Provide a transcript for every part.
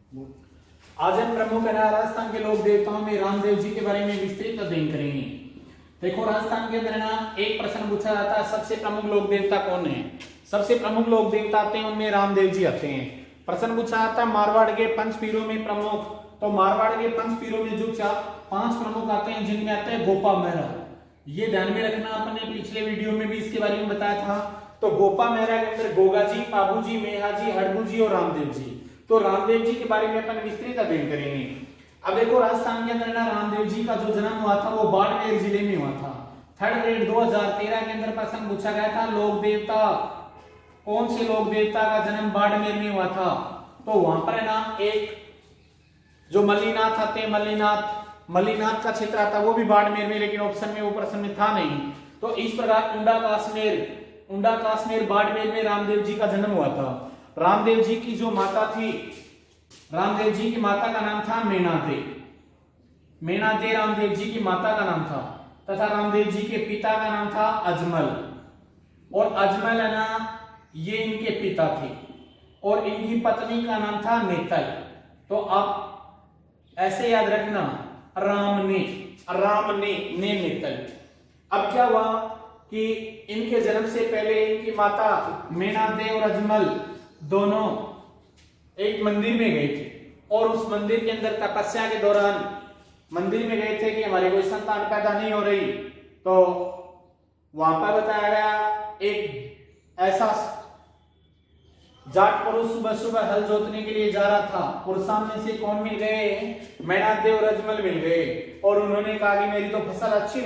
आज हम प्रमुख राजस्थान के लोक देवताओं में रामदेव जी के बारे में विस्तृत अध्ययन करेंगे। देखो, राजस्थान के अंदर ना एक प्रश्न पूछा जाता है, सबसे प्रमुख लोक देवता कौन है? सबसे प्रमुख लोक देवता आते हैं, उनमें रामदेव जी आते हैं। प्रश्न पूछा जाता है मारवाड़ के पंच पीरों में प्रमुख, तो मारवाड़ के पंच पीरों में जो 5 प्रमुख आते हैं, जिनमें आते हैं गोपा मेहरा। ये ध्यान में रखना, अपने पिछले वीडियो में भी इसके बारे में बताया था। तो गोपा मेहरा के अंदर गोगा जी, पाबू जी, मेहा जी, हड़बू जी और रामदेव जी। तो रामदेव जी के बारे में अपन विस्तृत अध्ययन करेंगे। अब देखो, राजस्थान के अंदर ना रामदेव जी का जो जन्म हुआ था वो बाड़मेर जिले में हुआ था। 3rd ग्रेड 2013 के अंदर प्रश्न पूछा गया था, लोक देवता कौन से लोक देवता का जन्म बाड़मेर में हुआ था? तो वहां पर है ना एक जो मल्लीनाथ आते, मल्लीनाथ का क्षेत्र आता, वो भी बाड़मेर में, लेकिन ऑप्शन में वो प्रश्न में था नहीं। तो इस प्रकार उंडा काश्मीर बाड़मेर में रामदेव जी का जन्म हुआ था। रामदेव जी की जो माता थी, रामदेव जी की माता का नाम था मेनादे रामदेव जी की माता का नाम था, तथा रामदेव जी के पिता का नाम था अजमल। और अजमल है ना, ये इनके पिता थे, और इनकी पत्नी का नाम था नेतल। तो आप ऐसे याद रखना, राम ने नेतल। अब क्या हुआ कि इनके जन्म से पहले इनकी माता मेनादे और अजमल दोनों एक मंदिर में गए थे, और उस मंदिर के अंदर तपस्या के दौरान मंदिर में गए थे कि हमारी कोई संतान पैदा नहीं हो रही। तो वहां पर बताया गया, एक ऐसा जाट पुरुष सुबह सुबह हल जोतने के लिए जा रहा था, और सामने से कौन मिल गए? मेनादे और अजमल मिल गए, और उन्होंने कहा कि मेरी तो फसल अच्छी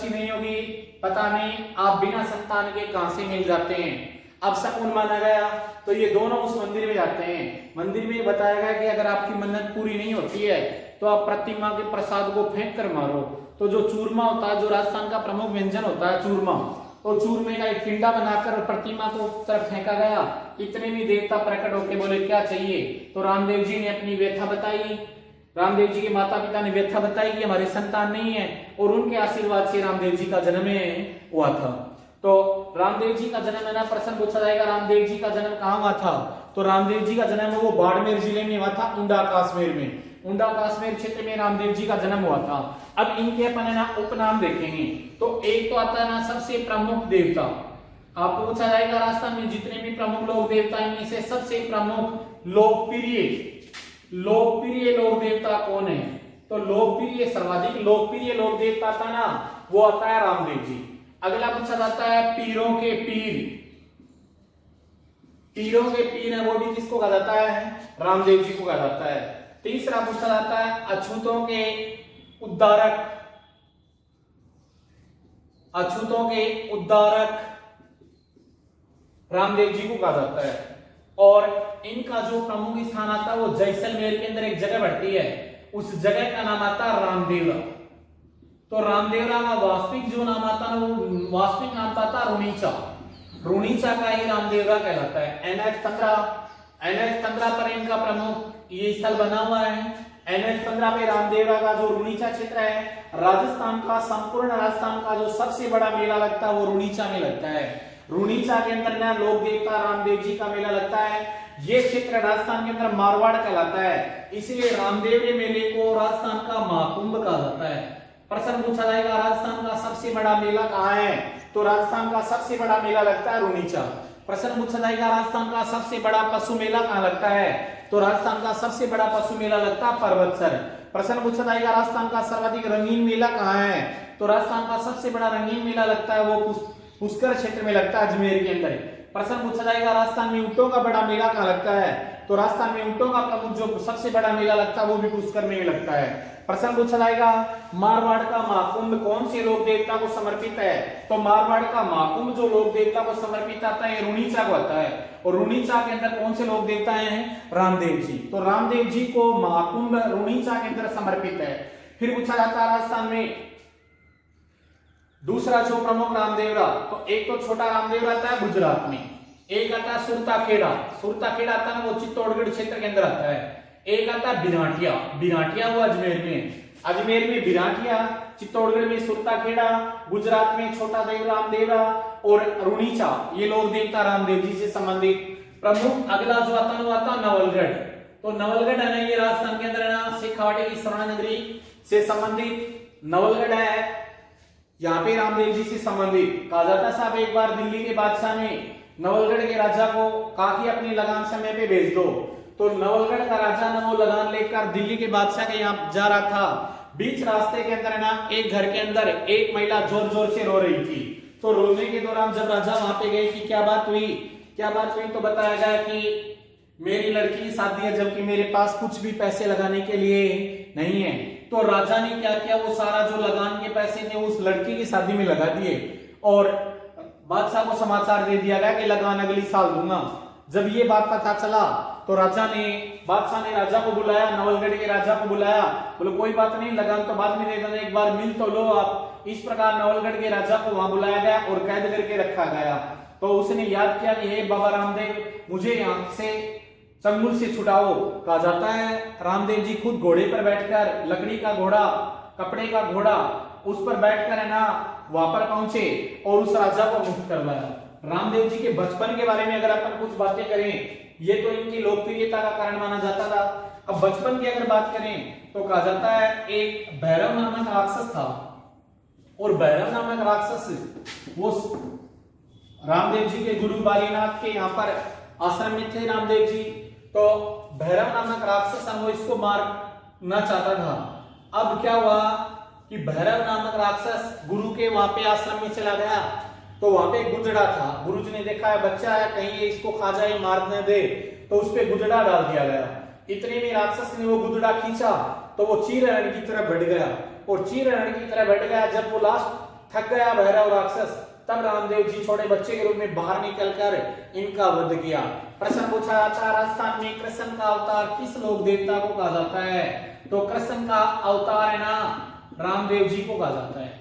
नहीं होगी, पता नहीं आप बिना संतान के कहां से मिल जाते हैं। अब शकुन माना गया, तो ये दोनों उस मंदिर में जाते हैं। मंदिर में बताया गया कि अगर आपकी मन्नत पूरी नहीं होती है तो आप प्रतिमा के प्रसाद को फेंक कर मारो। तो जो चूरमा होता है, जो राजस्थान का प्रमुख व्यंजन होता है चूरमा, तो चूरमे का एक पिंडा बनाकर प्रतिमा को तरफ फेंका गया। इतने में देवता प्रकट होकर बोले क्या चाहिए? तो रामदेव जी ने अपनी व्यथा बताई, रामदेव जी के माता पिता ने व्यथा बताई कि हमारी संतान नहीं है, और उनके आशीर्वाद से रामदेव जी का जन्म हुआ था। तो रामदेव जी का जन्म है ना, प्रश्न पूछा जाएगा रामदेव जी का जन्म कहाँ हुआ था? तो रामदेव जी का जन्म वो बाड़मेर जिले में हुआ था, उंडा काश्मीर क्षेत्र में रामदेव जी का जन्म हुआ था। अब इनके अपन है ना उपनाम देखेंगे। तो एक तो आता है ना सबसे प्रमुख देवता। आपको पूछा जाएगा राजस्थान में जितने भी प्रमुख लोक देवता हैं, इनमें से सबसे प्रमुख लोकप्रिय लोक देवता कौन है? तो सर्वाधिक लोकप्रिय लोक देवता था ना, वो आता है रामदेव जी। अगला पूछा जाता है पीरों के पीर है, वो भी किसको कहा जाता है? रामदेव जी को कहा जाता है। तीसरा पूछा जाता है अछूतों के उद्धारक रामदेव जी को कहा जाता है। और इनका जो प्रमुख स्थान आता है वो जैसलमेर के अंदर एक जगह बढ़ती है, उस जगह का नाम आता है रामदेवरा। तो रामदेवरा का वास्तविक जो नाम आता है, वो वास्तविक नाम था रुणीचा का ही रामदेवरा कहलाता है। NH15 पर इनका प्रमुख ये स्थल बना हुआ है। NH15 पे रामदेवरा का जो रुणीचा क्षेत्र है, संपूर्ण राजस्थान का जो सबसे बड़ा मेला लगता है वो रुणीचा में लगता है। रुणीचा के अंदर ना लोक देवता रामदेव जी का मेला लगता है। ये क्षेत्र राजस्थान के अंदर मारवाड़ कहलाता है, इसीलिए रामदेव के मेले को राजस्थान का महाकुंभ कहा जाता है। प्रश्न पूछा जाएगा राजस्थान का सबसे बड़ा मेला कहाँ है? तो राजस्थान का सबसे बड़ा मेला लगता है रुणीचा। प्रश्न पूछा जाएगा राजस्थान का सबसे बड़ा पशु मेला कहाँ लगता है? तो राजस्थान का सबसे बड़ा पशु मेला लगता है पर्वतसर। प्रश्न पूछा जाएगा राजस्थान का सर्वाधिक रंगीन मेला कहाँ है? तो राजस्थान का सबसे बड़ा रंगीन मेला लगता है वो पुष्कर क्षेत्र में लगता है, अजमेर के अंदर। प्रश्न पूछा जाएगा राजस्थान में ऊंटों का बड़ा मेला कहाँ लगता है? तो राजस्थान में ऊंटों का प्रमुख जो सबसे बड़ा मेला लगता है वो भी पुष्कर में लगता है। प्रश्न पूछा जाएगा मारवाड़ का महाकुंभ कौन से लोक देवता को समर्पित है? तो मारवाड़ का महाकुंभ जो लोक देवता को समर्पित आता है रुणीचा को आता है, और रुणीचा के अंदर कौन से लोक देवता हैं? रामदेव जी। तो रामदेव जी को महाकुंभ रुणीचा के अंदर समर्पित है। फिर पूछा जाता है राजस्थान में दूसरा जो प्रमुख रामदेवरा, तो एक तो छोटा रामदेवरा आता है गुजरात में, एक आता है सुरताखेड़ा आता है वो चित्तौड़गढ़ क्षेत्र के अंदर आता है। एक आता है बिराटिया वो अजमेर में बिराटिया, चित्तौड़गढ़ में सुरताखेड़ा, गुजरात में छोटा देव रामदेवरा और रुणीचा, ये लोक देवता रामदेव जी से संबंधित प्रमुख अगला जो आता है वो आता नवलगढ़। तो नवलगढ़ है ना, ये राजस्थान के अंदर है ना शेखावाटी की स्वर्ण नगरी से संबंधित नवलगढ़ है, यहाँ पे रामदेव जी से संबंधित। कहा जाता है साहब एक बार दिल्ली के बादशाह ने नवलगढ़ के राजा को कहा कि अपनी लगान समय पे भेज दो। तो नवलगढ़ का राजा ने वो लगान लेकर दिल्ली के बादशाह के यहाँ जा रहा था। बीच रास्ते के अंदर ना एक घर के अंदर एक महिला जोर जोर से रो रही थी। तो रोने के दौरान जब राजा वहां पे गए कि क्या बात हुई, तो बताया गया कि मेरी लड़की की शादी है, जबकि मेरे पास कुछ भी पैसे लगाने के लिए नहीं है। तो राजा ने क्या किया, वो सारा जो लगान के पैसे थे उस लड़की की शादी में लगा दिए और बादशाह को समाचार दे दिया गया कि लगान अगली साल दूंगा। जब ये बात पता चला तो बादशाह ने राजा को बुलाया, नवलगढ़ के राजा को बुलाया, बोले कोई बात नहीं, लगान तो बाद में दे देना, एक बार मिल तो लो आप। इस प्रकार नवलगढ़ के राजा को वहां बुलाया गया और कैद करके रखा गया। तो उसने याद किया कि हे बाबा रामदेव, मुझे यहाँ से चंगुल से छुड़ाओ। कहा जाता है रामदेव जी खुद घोड़े पर बैठकर, लकड़ी का घोड़ा, कपड़े का घोड़ा, उस पर बैठकर है ना वहां पर पहुंचे और उस राजा को मुक्त करवाया। रामदेव जी के बचपन के बारे में अगर अपन कुछ बातें करें, ये तो इनकी लोकप्रियता का कारण माना जाता था। अब बचपन की अगर बात करें तो कहा जाता है एक भैरव नामक राक्षस था और भैरव नामक राक्षस वो रामदेव जी के गुरु बालीनाथ के यहाँ पर आश्रम में थे रामदेव जी। तो भैरव नामक राक्षस वो इसको मारना चाहता था। अब क्या हुआ कि भैरव नामक राक्षस गुरु के वहां पे आश्रम में चला गया। तो वहां पे एक गुजड़ा था, गुरु जी ने देखा है बच्चा है, कहीं ये इसको खा जाए, मारने दे, तो उस पे गुजड़ा डाल दिया गया। इतने में राक्षस ने वो गुजड़ा खींचा तो वो चीर हरण की तरफ बढ़ गया और चीर हरण की तरफ बढ़ गया। जब वो लास्ट थक गया भैरव राक्षस, तब रामदेव जी छोटे बच्चे के रूप में बाहर निकलकर इनका वध किया। प्रश्न पूछा जाता है राजस्थान में कृष्ण का अवतार किस लोक देवता को कहा जाता है? तो कृष्ण का अवतार है ना रामदेव जी को कहा जाता है।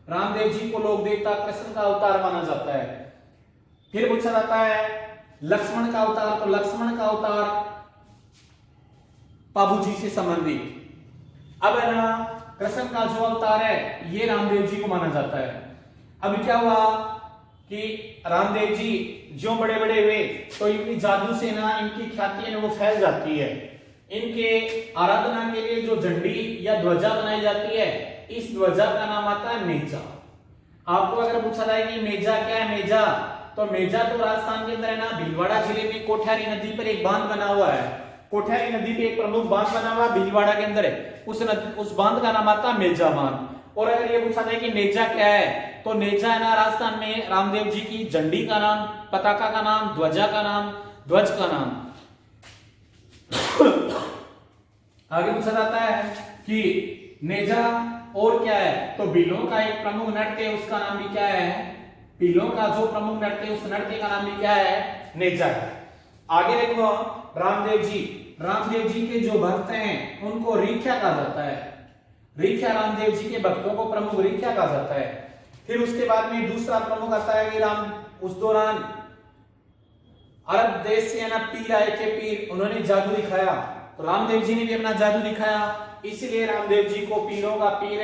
रामदेव जी को लोक देवता कृष्ण का अवतार माना जाता है। फिर पूछा जाता है लक्ष्मण का अवतार, तो लक्ष्मण का अवतार बाबू जी से संबंधित। अब है ना कृष्ण का जो अवतार है ये रामदेव जी को माना जाता है। अभी क्या हुआ कि रामदेव जी जो बड़े बड़े हुए तो इनकी जादू से ना इनकी ख्याति है वो फैल जाती है। इनके आराधना के लिए जो झंडी या ध्वजा बनाई जाती है, इस ध्वजा का नाम आता है मेजा। आपको अगर पूछा जाए कि मेजा क्या है, मेजा तो मेजा तो राजस्थान के अंदर है ना भीलवाड़ा जिले में कोठारी नदी पर एक बांध बना हुआ है। कोठारी नदी पे एक प्रमुख बांध बना हुआ भीलवाड़ा के अंदर है, उस बांध का नाम आता है मेजा बांध। और अगर ये पूछा जाए कि नेजा क्या है, तो नेजा है ना राजस्थान में रामदेव जी की झंडी का नाम, पताका का नाम, ध्वजा का नाम, ध्वज का नाम। आगे पूछा जाता है कि नेजा और क्या है, तो भीलों का एक प्रमुख नृत्य है, उसका नाम भी क्या है, भीलों का जो प्रमुख नृत्य है उस नृत्य का नाम भी क्या है, नेजा है। आगे देखो रामदेव जी के जो भक्त हैं उनको रीख्या कहा जाता है। रीख्या रामदेव जी के भक्तों को प्रमुख रीख्या कहा जाता है। फिर उसके बाद में दूसरा प्रमुख आता है कि उस दौरान अरब देश से ना पीर आए थे, पीर, उन्होंने जादू दिखाया, तो रामदेव जी ने भी अपना जादू दिखाया, इसलिए रामदेव जी को पीरों का पीर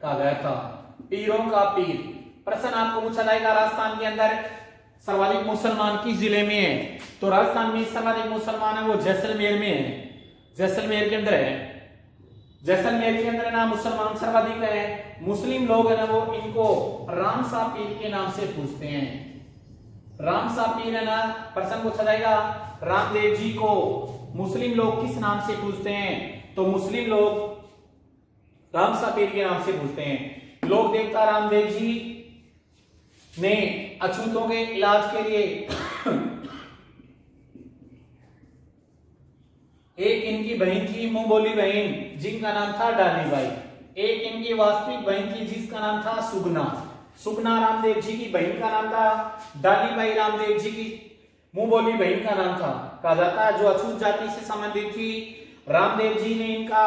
कहा गया था, पीरों का पीर। प्रश्न आपको पूछा जाएगा राजस्थान के अंदर सर्वाधिक मुसलमान किस जिले में है, तो राजस्थान में सर्वाधिक मुसलमान है वो जैसलमेर में है, जैसलमेर के अंदर है। जैसलमेर के अंदर ना मुसलमान सर्वाधिक है। मुस्लिम लोग है ना वो इनको रामसा पीर के नाम से पूछते हैं। रामसा पीर है ना, प्रश्न पूछा जाएगा रामदेव जी को मुस्लिम लोग किस नाम से पूछते हैं, तो मुस्लिम लोग रामसा पीर के नाम से पूछते हैं। लोक देवता रामदेव जी ने अछूतों के इलाज के लिए एक इनकी बहन थी मुंह बोली बहन जिनका नाम था डालीबाई, एक इनकी वास्तविक बहन थी जिसका नाम था सुगना। सुगना रामदेव जी की बहन का नाम था, डालीबाई रामदेव जी की मुंह बोली बहन का नाम था। कहा जाता है जो अछूत जाति से संबंधित थी, रामदेव जी ने इनका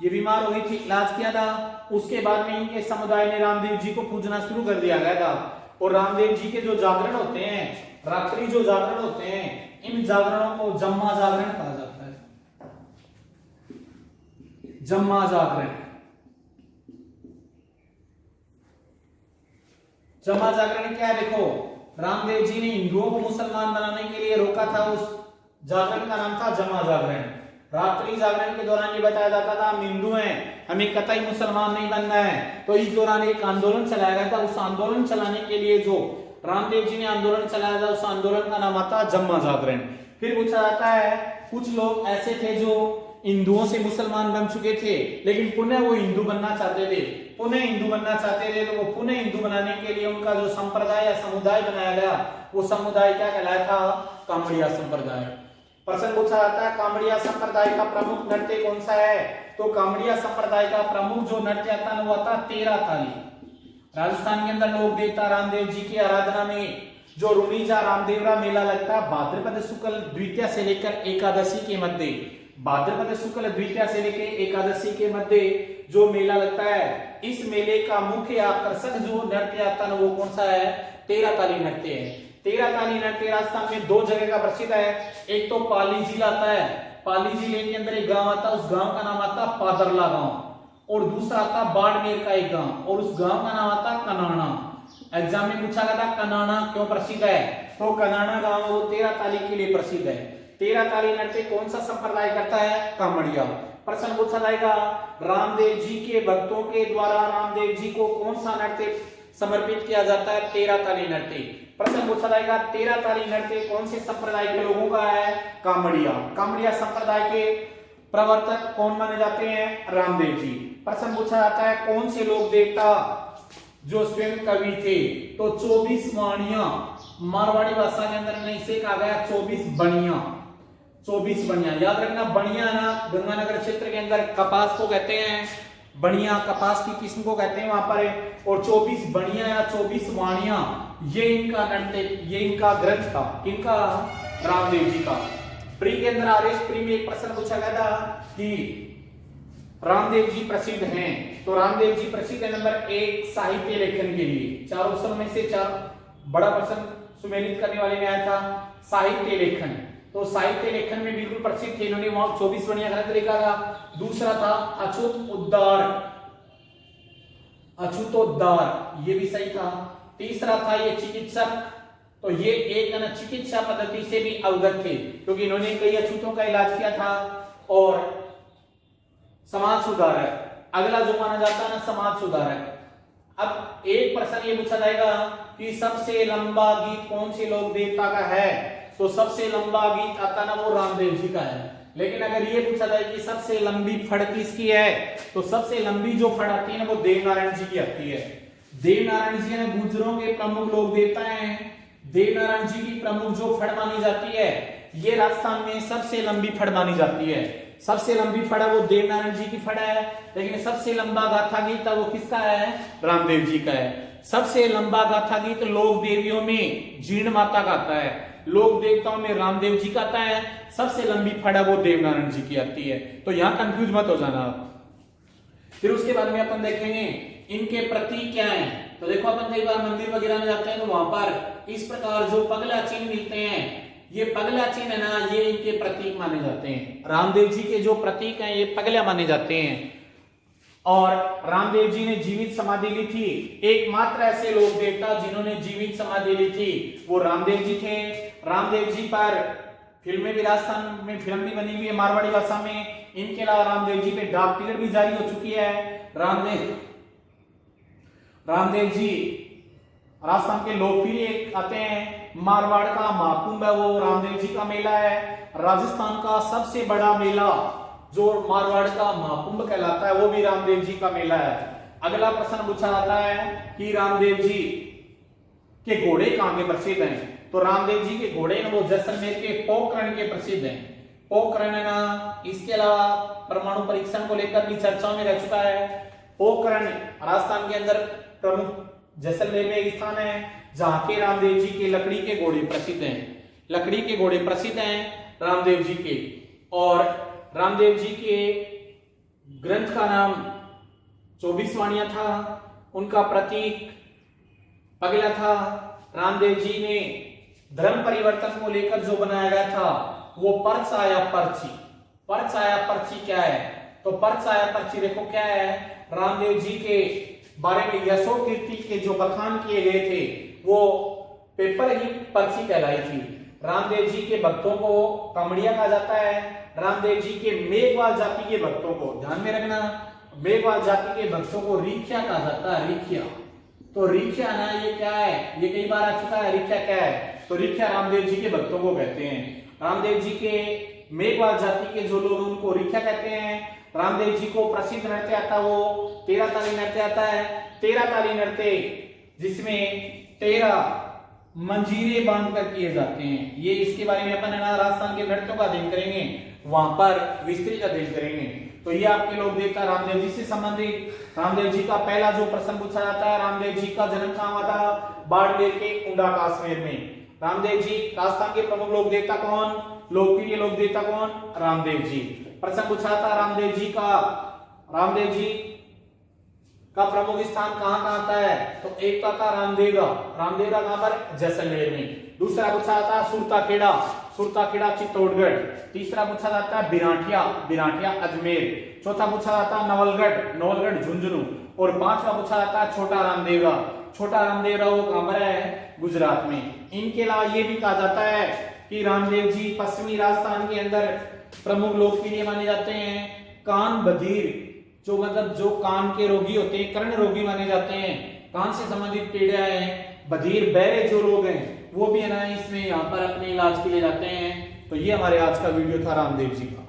ये बीमार हुई थी इलाज किया था, उसके बाद में इनके समुदाय ने रामदेव जी को पूजना शुरू कर दिया गया था। और रामदेव जी के जो जागरण होते हैं, रात्रि जो जागरण होते हैं, इन जागरणों को जम्मा जागरण कहा जाता है। जम्मा जागरण, जम्मा जागरण क्या है देखो, रामदेव जी ने हिंदुओं को मुसलमान बनाने के लिए रोका था, उस जागरण का नाम था जमा जागरण। रात्रि जागरण के दौरान ये बताया जाता था हम हिंदू हैं, हमें कतई मुसलमान नहीं बनना है। तो इस दौरान एक आंदोलन चलाया गया था। उस आंदोलन चलाने के लिए जो रामदेव जी ने आंदोलन चलाया था, उस आंदोलन का नाम आता जम्मा जागरण। फिर पूछा जाता है कुछ लोग ऐसे थे जो हिंदुओं से मुसलमान बन चुके थे, लेकिन पुनः वो हिंदू बनना चाहते थे, पुनः हिंदू बनना चाहते थे। तो वो पुनः हिंदू बनाने के लिए उनका जो संप्रदाय या समुदाय बनाया गया, वो समुदाय क्या कहलाया था? कामड़िया संप्रदाय। प्रश्न पूछा जाता है कामड़िया संप्रदाय का प्रमुख नृत्य कौन सा है? तो कामड़िया संप्रदाय का प्रमुख जो नृत्य आता है वो आता तेरा ताली। राजस्थान के अंदर लोक देवता रामदेव जी की आराधना में जो रुणीजा रामदेवरा मेला लगता है भाद्रपद शुक्ल द्वितीया से लेकर एकादशी के मध्य, भाद्रपद शुक्ल द्वितीया से लेकर एकादशी के मध्य जो मेला लगता है, इस मेले का मुख्य आकर्षक जो नृत्य आता है वो कौन सा है? तेरा ताली नृत्य है। तेरा ताली नृत्य राजस्थान में दो जगह का प्रसिद्ध है। एक तो पाली जिला आता है, पाली जिले के अंदर एक गांव आता है, उस गांव का नाम आता पादरला गांव, और दूसरा आता बाड़मेर का एक गांव, और उस गांव का नाम आता कनाना। एग्जाम में पूछा गया था कनाना क्यों प्रसिद्ध है? तो कनाना गांव वो तेरा ताली के लिए प्रसिद्ध है। तेरा ताली नृत्य कौन सा संप्रदाय करता है? कामड़िया। प्रश्न पूछा जाएगा रामदेव जी के भक्तों के द्वारा रामदेव जी को कौन सा नृत्य समर्पित किया जाता है? तेरा ताली नृत्य। प्रश्न पूछा जाएगा तेरा ताली नृत्य कौन से संप्रदाय के लोगों का है? कामड़िया। कामड़िया संप्रदाय के प्रवर्तक कौन माने जाते हैं? रामदेव जी। प्रश्न पूछा जाता है कौन से लोक देवता जो स्वयं कवि थे? तो 24 वाणियां, मारवाड़ी भाषा के अंदर इसे कहा गया 24 बणियां। 24 बणियां याद रखना, बणियां ना गंगानगर क्षेत्र के अंदर कपास को कहते हैं, बणियां कपास की किस्म को कहते हैं वहां पर, और 24 बणियां या 24 वाणियां ये इनका नृत्य, ये इनका ग्रंथ था। किनका? रामदेव जी का। प्री के अंदर आरएस प्री में एक प्रश्न पूछा गया था कि रामदेव जी प्रसिद्ध हैं, तो रामदेव जी प्रसिद्ध है नंबर 1 साहित्य लेखन के लिए। चार ऑप्शन में से चार बड़ा प्रश्न सुमेलित करने वाले में आया था साहित्य लेखन। तो साहित्य लेखन में बिल्कुल प्रसिद्ध थे, इन्होंने वहां 24 बणियां ग्रंथ लिखा था। दूसरा था अछूतोद्धार, अछूतोद्धार ये भी सही था। तीसरा था ये चिकित्सक, तो ये एक चिकित्सा पद्धति से भी अवगत थे क्योंकि इन्होंने कई अछूतों का इलाज किया था। और समाज सुधारक अगला जो माना जाता है ना, समाज सुधारक। अब एक प्रश्न ये पूछा जाएगा कि सबसे लंबा गीत कौन से लोक देवता का है? तो सबसे लंबा गीत आता ना वो रामदेव जी का है। लेकिन अगर ये पूछा जाए कि सबसे लंबी फड़ किसकी है, तो सबसे लंबी जो फड़ आती है ना वो देवनारायण जी की आती है। देवनारायण जी ने गुर्जरों के प्रमुख लोक देवता हैं। देवनारायण जी की प्रमुख जो फड़ मानी जाती है, ये राजस्थान में सबसे लंबी फड़ मानी जाती है। सबसे लंबी फड़ है वो देवनारायण जी की फड़ है, लेकिन सबसे लंबा गाथा गीत है वो किसका है? रामदेव जी का है। सबसे लंबा गाथा गीत लोक देवियों में जीर्ण माता का आता है, लोक देवताओं में रामदेव जी का आता है। सबसे लंबी फड़ है वो देवनारायण जी की आती है। तो यहां कंफ्यूज मत हो जाना। फिर उसके बाद में अपन देखेंगे इनके प्रतीक क्या है। तो देखो अपन कई बार मंदिर वगैरह में जाते हैं तो वहां पर इस प्रकार जो पगला चिन्ह मिलते हैं, ये पगला चिन्ह है ना, ये इनके प्रतीक माने जाते हैं। रामदेव जी के जो प्रतीक हैं ये पगला माने जाते हैं। और रामदेव जी ने जीवित समाधि ली थी। एकमात्र ऐसे लोक देवता जिन्होंने जीवित समाधि ली थी वो रामदेव जी थे। रामदेव जी पर फिल्में भी राजस्थान में फिल्म भी बनी हुई है मारवाड़ी भाषा में। इनके अलावा रामदेव जी पे डाक टिकट भी जारी हो चुकी है। रामदेव जी राजस्थान के लोकप्रिय आते हैं। मारवाड़ का महाकुंभ है वो रामदेव जी का मेला है। राजस्थान का सबसे बड़ा मेला जो मारवाड़ का महाकुंभ कहलाता है वो भी रामदेव जी का मेला है। अगला प्रश्न पूछा जाता है कि रामदेव जी के घोड़े कहां के प्रसिद्ध हैं? तो रामदेव जी के घोड़े वो जैसलमेर के पोखरण के प्रसिद्ध हैं। पोखरण है ना, इसके अलावा परमाणु परीक्षण को लेकर भी चर्चाओं में रह चुका है। पोखरण राजस्थान के अंदर प्रमुख जैसलमेर में एक स्थान है जहां के रामदेव जी के लकड़ी के घोड़े प्रसिद्ध हैं। लकड़ी के घोड़े प्रसिद्ध हैं रामदेव जी के। और रामदेव जी के ग्रंथ का नाम 24 वाणियां था। उनका प्रतीक पगला था। रामदेव जी ने धर्म परिवर्तन को लेकर जो बनाया गया था वो परछाया पर्ची। परछाया पर्ची क्या है? तो परछाया पर्ची देखो क्या है, रामदेव जी के बारे में यशो कीर्ति के जो बखान किए गए थे वो पेपर ही पर्ची कहलाई थी। रामदेव जी के भक्तों को कामड़िया कहा जाता है। रामदेव जी के मेघवाल जाति के भक्तों को, ध्यान में रखना, मेघवाल जाति के भक्तों को रिख्या कहा जाता है। रिख्या, तो रिख्या ना ये क्या है, ये कई बार आ चुका है। रिख्या क्या है, तो रिख्या रामदेव जी के भक्तों को कहते हैं। रामदेव जी के मेघवाल जाति के जो लोग उनको रिख्या कहते हैं। रामदेव जी को प्रसिद्ध नृत्य आता वो 13 ताली नृत्य आता है। 13 ताली नृत्य जिसमें 13 मंजीरे बांध कर किए जाते हैं। ये इसके बारे में अपन राजस्थान के नृत्यों का अध्ययन करेंगे, वहां पर विस्तृत अध्ययन करेंगे। तो ये आपके लोक देवता रामदेव जी से संबंधित। रामदेव जी का पहला जो प्रश्न पूछा जाता है, रामदेव जी का जन्म कहाँ हुआ था, बाड़मेर के उंडा काश्मीर में। रामदेव जी राजस्थान के प्रमुख लोक देवता कौन, लोकप्रिय लोक देवता कौन, रामदेव जी। प्रश्न पूछा था रामदेव जी का प्रमुख स्थान कहाँ कहाँ आता है, तो एक का था रामदेवरा। रामदेवरा कहाँ पर, जैसलमेर में। दूसरा पूछा था सुरताखेड़ा चित्तौड़गढ़। तीसरा पूछा जाता है बिरांटिया अजमेर। चौथा पूछा जाता है नवलगढ़ झुंझुनू। और पांचवा पूछा जाता है छोटा रामदेवरा वो कहाँ पर है, गुजरात में। इनके अलावा ये भी कहा जाता है कि रामदेव जी पश्चिमी राजस्थान के अंदर प्रमुख लोकप्रिय माने जाते हैं। कान बधिर, जो मतलब जो कान के रोगी होते हैं, कर्ण रोगी माने जाते हैं, कान से संबंधित पीड़ाएं हैं, बधिर बहरे जो लोग हैं वो भी है ना इसमें यहाँ पर अपने इलाज के लिए जाते हैं। तो ये हमारे आज का वीडियो था रामदेव जी का।